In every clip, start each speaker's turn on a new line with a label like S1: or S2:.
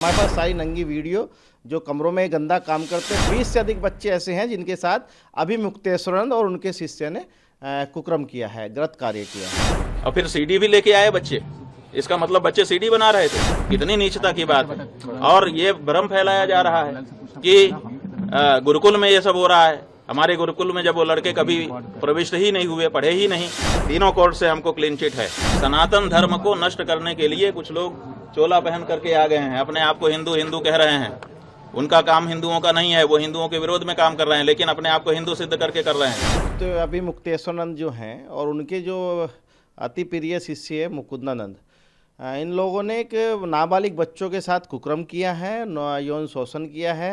S1: हमारे पास सारी नंगी वीडियो जो कमरों में गंदा काम करते हैं। 20 से अधिक बच्चे ऐसे हैं जिनके साथ अभी मुक्तेश्वरानंद और उनके शिष्य ने कुकर्म किया है, गलत कार्य किया है।
S2: और फिर सीडी भी लेके आए बच्चे। इसका मतलब बच्चे सीडी बना रहे थे। कितनी नीचता की बात है। और ये भ्रम फैलाया जा रहा है कि गुरुकुल में ये सब हो रहा है। हमारे गुरुकुल में जब वो लड़के कभी प्रविष्ट ही नहीं हुए, पढ़े ही नहीं। तीनों कोर्ट से हमको क्लीन चिट है। सनातन धर्म को नष्ट करने के लिए कुछ लोग चोला पहन करके आ गए हैं, अपने आप को हिंदू हिंदू कह रहे हैं। उनका काम हिंदुओं का नहीं है, वो हिंदुओं के विरोध में काम कर रहे हैं, लेकिन अपने आप को हिंदू सिद्ध करके कर रहे हैं।
S1: तो अभी मुक्तेश्वरानंद जो हैं और उनके जो अति प्रिय शिष्य है मुकुंदानंद, इन लोगों ने एक नाबालिग बच्चों के साथ कुकर्म किया है, यौन शोषण किया है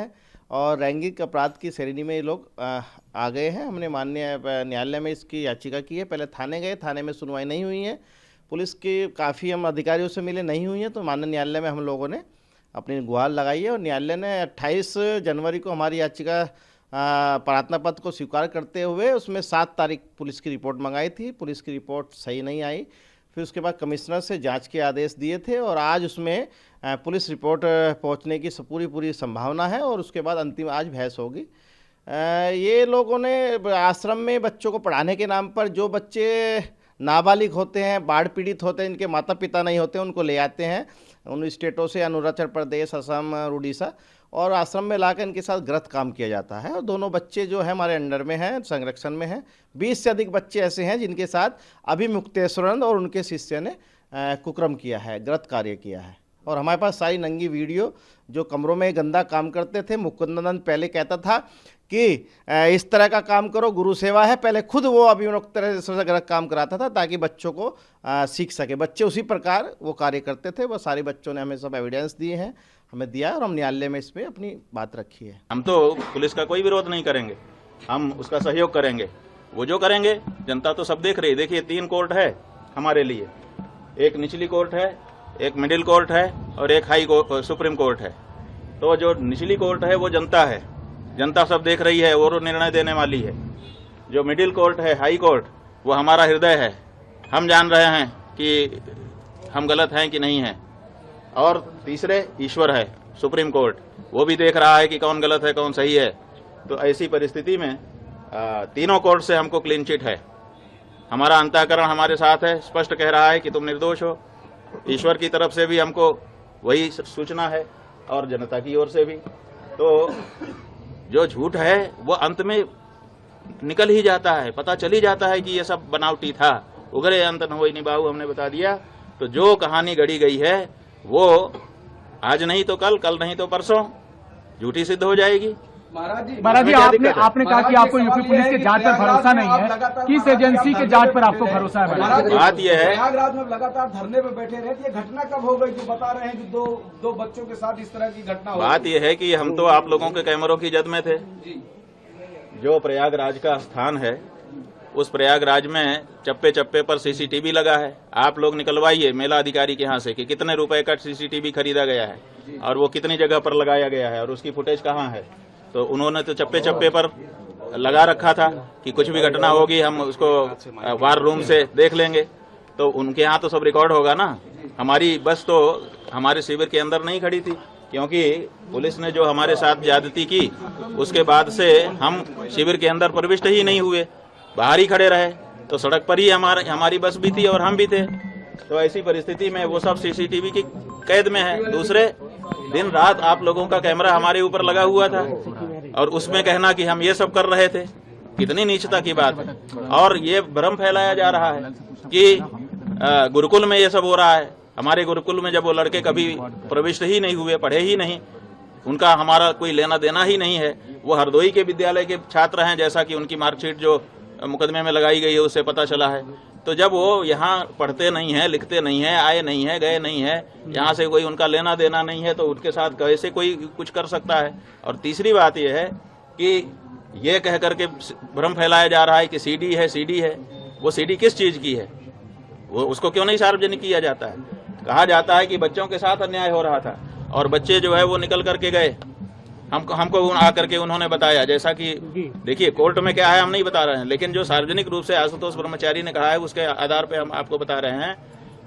S1: और लैंगिक अपराध की श्रेणी में ये लोग आ गए हैं। हमने माननीय न्यायालय में इसकी याचिका की है। पहले थाने गए, थाने में सुनवाई नहीं हुई है। पुलिस के काफ़ी हम अधिकारियों से मिले, नहीं हुई है। तो माननीय न्यायालय में हम लोगों ने अपनी गुहार लगाई है और न्यायालय ने 28 जनवरी को हमारी याचिका प्रार्थना पत्र को स्वीकार करते हुए उसमें 7 तारीख पुलिस की रिपोर्ट मंगाई थी। पुलिस की रिपोर्ट सही नहीं आई। फिर उसके बाद कमिश्नर से जांच के आदेश दिए थे और आज उसमें पुलिस रिपोर्ट पहुंचने की पूरी संभावना है और उसके बाद अंतिम आज बहस होगी। ये लोगों ने आश्रम में बच्चों को पढ़ाने के नाम पर, जो बच्चे नाबालिग होते हैं, बाढ़ पीड़ित होते हैं, इनके माता पिता नहीं होते, उनको ले आते हैं उन स्टेटों से, अरुणाचल प्रदेश, असम, उड़ीसा, और आश्रम में लाकर इनके साथ गलत काम किया जाता है। और दोनों बच्चे जो है हमारे अंडर में हैं, संरक्षण में हैं। 20 से अधिक बच्चे ऐसे हैं जिनके साथ अभी मुक्तेश्वरानंद और उनके शिष्य ने कुकर्म किया है, गलत कार्य किया है। और हमारे पास सारी नंगी वीडियो जो कमरों में गंदा काम करते थे। मुकुंदानंद पहले कहता था कि इस तरह का काम करो, गुरु सेवा है। पहले खुद वो अभियुक्त तरह से गलत काम कराता था ताकि बच्चों को सीख सके। बच्चे उसी प्रकार वो कार्य करते थे। वो सारे बच्चों ने हमें सब एविडेंस दिए हैं, हमें दिया और हम न्यायालय में इस पर अपनी बात रखी है।
S2: हम तो पुलिस का कोई विरोध नहीं करेंगे, हम उसका सहयोग करेंगे। वो जो करेंगे जनता तो सब देख रही है। देखिए 3 कोर्ट है हमारे लिए, एक निचली कोर्ट है, एक मिडिल कोर्ट है और एक हाई कोर्ट, सुप्रीम कोर्ट है। तो जो निचली कोर्ट है वो जनता है, जनता सब देख रही है और निर्णय देने वाली है। जो मिडिल कोर्ट है, हाई कोर्ट, वो हमारा हृदय है। हम जान रहे हैं कि हम गलत हैं कि नहीं हैं। और तीसरे ईश्वर है, सुप्रीम कोर्ट, वो भी देख रहा है कि कौन गलत है कौन सही है। तो ऐसी परिस्थिति में तीनों कोर्ट से हमको क्लीन चिट है। हमारा अंतःकरण हमारे साथ है, स्पष्ट कह रहा है कि तुम निर्दोष हो। ईश्वर की तरफ से भी हमको वही सूचना है और जनता की ओर से भी। तो जो झूठ है वो अंत में निकल ही जाता है, पता चल ही जाता है कि ये सब बनावटी था। उगरे अंत न होई निभाऊ, हमने बता दिया। तो जो कहानी गढ़ी गई है वो आज नहीं तो कल, कल नहीं तो परसों झूठी सिद्ध हो जाएगी।
S3: महाराज जी आपने कहा कि आपको यूपी पुलिस के जांच पर भरोसा नहीं है। किस एजेंसी के जांच पर आपको भरोसा है?
S2: बात यह है,
S4: प्रयागराज में लगातार धरने पे बैठे रहे, ये घटना कब हो गई? जो बता रहे हैं कि दो बच्चों के साथ इस तरह की घटना हो गई।
S2: बात यह है कि हम तो आप लोगों के कैमरों की जद में थे। जो प्रयागराज का स्थान है, उस प्रयागराज में चप्पे चप्पे पर सीसीटीवी लगा है। आप लोग निकलवाइए मेला अधिकारी के यहाँ से कि कितने रुपए का सीसीटीवी खरीदा गया है और वो कितनी जगह पर लगाया गया है और उसकी फुटेज कहाँ है। तो उन्होंने तो चप्पे चप्पे पर लगा रखा था कि कुछ भी घटना होगी हम उसको वार रूम से देख लेंगे। तो उनके यहाँ तो सब रिकॉर्ड होगा ना। हमारी बस तो हमारे शिविर के अंदर नहीं खड़ी थी, क्योंकि पुलिस ने जो हमारे साथ ज्यादती की उसके बाद से हम शिविर के अंदर प्रविष्ट ही नहीं हुए, बाहर ही खड़े रहे। तो सड़क पर ही हमारी बस भी थी और हम भी थे। तो ऐसी परिस्थिति में वो सब सीसीटीवी की कैद में है। दूसरे दिन रात आप लोगों का कैमरा हमारे ऊपर लगा हुआ था और उसमें कहना कि हम ये सब कर रहे थे, कितनी नीचता की बात है। और ये भ्रम फैलाया जा रहा है कि गुरुकुल में ये सब हो रहा है। हमारे गुरुकुल में जब वो लड़के कभी प्रविष्ट ही नहीं हुए, पढ़े ही नहीं, उनका हमारा कोई लेना देना ही नहीं है। वो हरदोई के विद्यालय के छात्र हैं, जैसा कि उनकी मार्कशीट जो मुकदमे में लगाई गई है उससे पता चला है। तो जब वो यहाँ पढ़ते नहीं है, लिखते नहीं है, आए नहीं है, गए नहीं है, यहाँ से कोई उनका लेना देना नहीं है, तो उनके साथ कैसे कोई कुछ कर सकता है। और तीसरी बात यह है कि ये कह करके भ्रम फैलाया जा रहा है कि सीडी है, सीडी है। वो सीडी किस चीज की है? वो उसको क्यों नहीं सार्वजनिक किया जाता है? कहा जाता है कि बच्चों के साथ अन्याय हो रहा था और बच्चे जो है वो निकल करके गए। हमको आकर के उन्होंने बताया, जैसा कि देखिए कोर्ट में क्या है हम नहीं बता रहे हैं, लेकिन जो सार्वजनिक रूप से आशुतोष ब्रह्मचारी ने कहा है उसके आधार पे हम आपको बता रहे हैं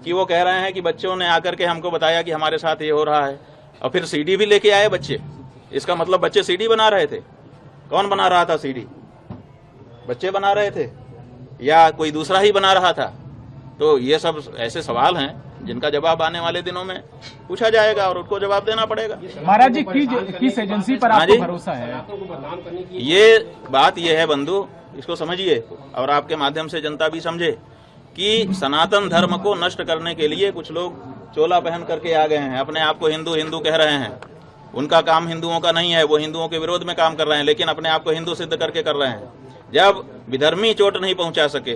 S2: कि वो कह रहे हैं कि बच्चों ने आकर के हमको बताया कि हमारे साथ ये हो रहा है। और फिर सीडी भी लेके आए बच्चे। इसका मतलब बच्चे सीडी बना रहे थे। कौन बना रहा था सीडी? बच्चे बना रहे थे या कोई दूसरा ही बना रहा था? तो ये सब ऐसे सवाल हैं जिनका जवाब आने वाले दिनों में पूछा जाएगा और उनको जवाब देना पड़ेगा।
S3: महाराज जी, किस एजेंसी पर आपको भरोसा है?
S2: ये बात ये है बंधु, इसको समझिए और आपके माध्यम से जनता भी समझे कि सनातन धर्म को नष्ट करने के लिए कुछ लोग चोला पहन करके आ गए हैं, अपने आप को हिंदू हिंदू कह रहे हैं। उनका काम हिंदुओं का नहीं है, वो हिंदुओं के विरोध में काम कर रहे हैं, लेकिन अपने आप को हिंदू सिद्ध करके कर रहे हैं। जब विधर्मी चोट नहीं पहुंचा सके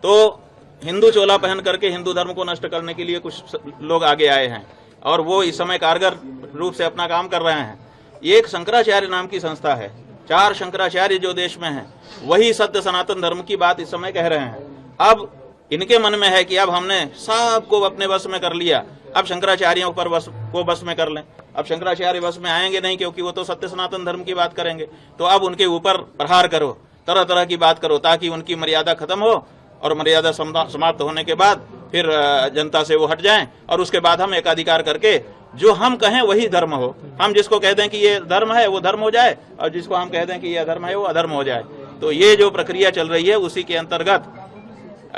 S2: तो हिंदू चोला पहन करके हिंदू धर्म को नष्ट करने के लिए कुछ लोग आगे आए हैं और वो इस समय कारगर रूप से अपना काम कर रहे हैं। एक शंकराचार्य नाम की संस्था है, 4 शंकराचार्य जो देश में हैं, वही सत्य सनातन धर्म की बात इस समय कह रहे हैं। अब इनके मन में है कि अब हमने सबको अपने वश में कर लिया, अब शंकराचार्यों पर बस में कर लें। अब शंकराचार्य बस में आएंगे नहीं, क्योंकि वो तो सत्य सनातन धर्म की बात करेंगे। तो अब उनके ऊपर प्रहार करो, तरह तरह की बात करो, ताकि उनकी मर्यादा खत्म हो और मर्यादा समाप्त होने के बाद फिर जनता से वो हट जाएं और उसके बाद हम एकाधिकार करके जो हम कहें वही धर्म हो। हम जिसको कह दें कि ये धर्म है वो धर्म हो जाए और जिसको हम कह दें कि ये अधर्म है वो अधर्म हो जाए। तो ये जो प्रक्रिया चल रही है उसी के अंतर्गत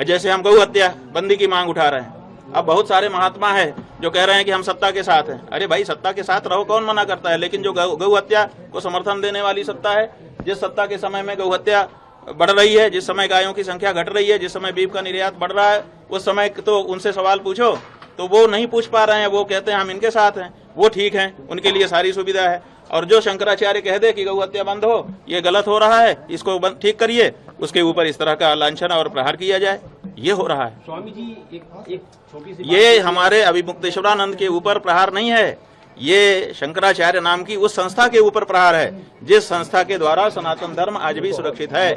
S2: जैसे हम गौ हत्या बंदी की मांग उठा रहे हैं। अब बहुत सारे महात्मा है जो कह रहे हैं कि हम सत्ता के साथ हैं। अरे भाई, सत्ता के साथ रहो, कौन मना करता है? लेकिन जो गौ हत्या को समर्थन देने वाली सत्ता है, जिस सत्ता के समय में गौ हत्या बढ़ रही है, जिस समय गायों की संख्या घट रही है, जिस समय बीफ का निर्यात बढ़ रहा है, उस समय तो उनसे सवाल पूछो तो वो नहीं पूछ पा रहे हैं। वो कहते हैं हम इनके साथ हैं, वो ठीक हैं, उनके लिए सारी सुविधा है। और जो शंकराचार्य कह दे कि गौ हत्या बंद हो, ये गलत हो रहा है, इसको ठीक करिए, उसके ऊपर इस तरह का लांछन और प्रहार किया जाए, ये हो रहा है।
S5: स्वामी जी, एक छोटी सी
S2: ये हमारे अभिमुक्तेश्वरानंद के ऊपर प्रहार नहीं है, ये शंकराचार्य नाम की उस संस्था के ऊपर प्रहार है जिस संस्था के द्वारा सनातन धर्म आज भी सुरक्षित है।